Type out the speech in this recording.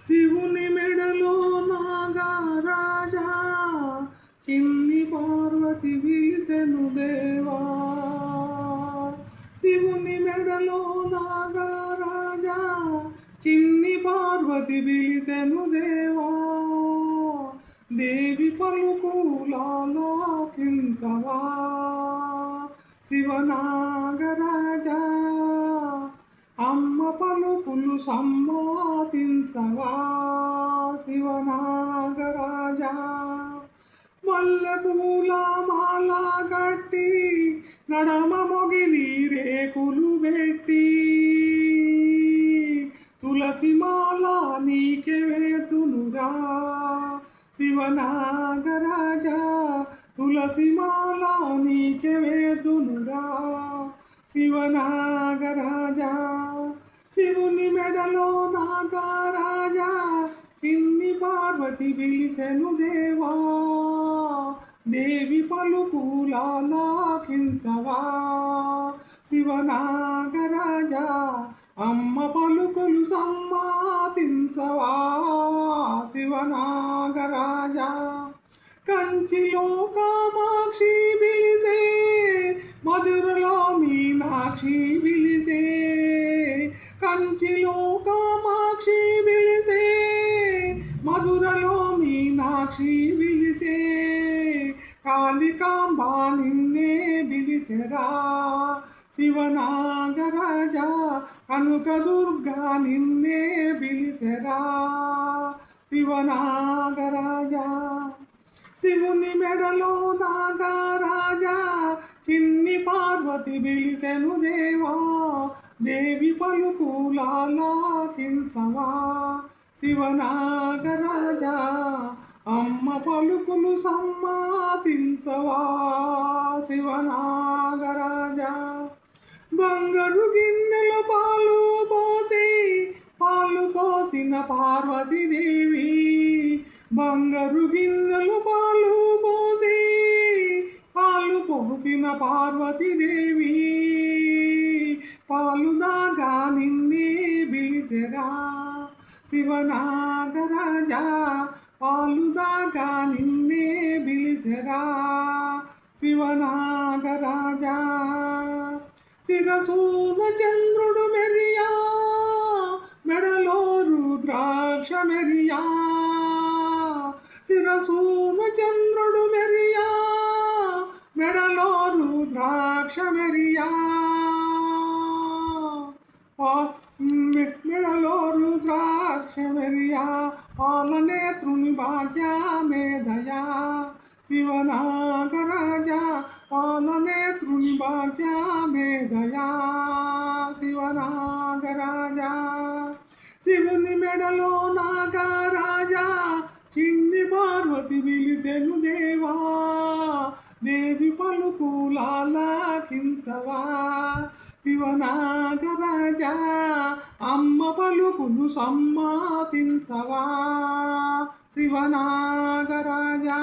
శివుని మెడలో నాగరాజా, చిన్ని పార్వతి విలిసెను దేవా. శివుని మెడలో నాగరాజా, చిన్ని పార్వతి విలిసెను దేవా. దేవి పలుకులాలకించవా శివనాగరాజా, అమ్మ పలుకులు సమ్మతించవా శివనాగరాజా. మల్లెపూల మాల గట్టి నడమ మొగిలి రేకులు పెట్టి, తులసి మాల నీకే వేతునుగా శివనాగరాజా. తులసి మాల నీకే వేతునుగా శివనాగరాజా. శివుని మెడలో నాగరాజా, చిన్ని పార్వతి విలిసెను దేవా. దేవి పలుకులాలకించవా శివనాగరాజా, అమ్మ పలుకులు సమ్మతించవా శివనాగరాజా. కంచిలో కామాక్షి విలిసే, మధురలో మీనాక్షి విలిసే. కంచిలో కామాక్షి విలిసే, మధురలో మీనాక్షి విలిసే. కాళికాంబ నిన్నే విలిసెరా శివనాగరాజా, కనకదుర్గా నిన్నే విలిసెరా శివనాగరాజా. శివుని మెడలో నాగరాజా, చిన్ని పార్వతి విలిసెను దేవా. దేవి పలుకులాలకించవా శివనాగరాజా, అమ్మ పలుకులు సమ్మతించవా శివనాగరాజా. బంగారు గిన్నెల పాలు పోసిన పార్వతీదేవి, బంగారు గిన్నెలు పాలు పోసిన పార్వతీదేవి. పాలు దాగా నిన్నే పిలిచెరా శివనాగరాజా, పాలు దాగా నిన్నే పిలిచెరా శివనాగరాజా. శిరసూన చంద్రుడు మెరియా, మెడలో రుద్రాక్ష మెరియా. శిరసూన చంద్రుడు మెరియా, మెడలో రుద్రాక్ష మెరియా. మెడలో రుద్రాక్ష మెరియా, పాలనేత్రుని భాగ్యమే దయా శివనాగరాజా. పాలనేత్రుని భాగ్యమే దయా శివనాగరాజా. శివుని మెడలో నాగరాజా, చిన్ని పార్వతి విలిసెను దేవా. దేవి పలుకులాలకించవా శివనాగరాజా, అమ్మ పలుకులు సమ్మతించవా శివనాగరాజా.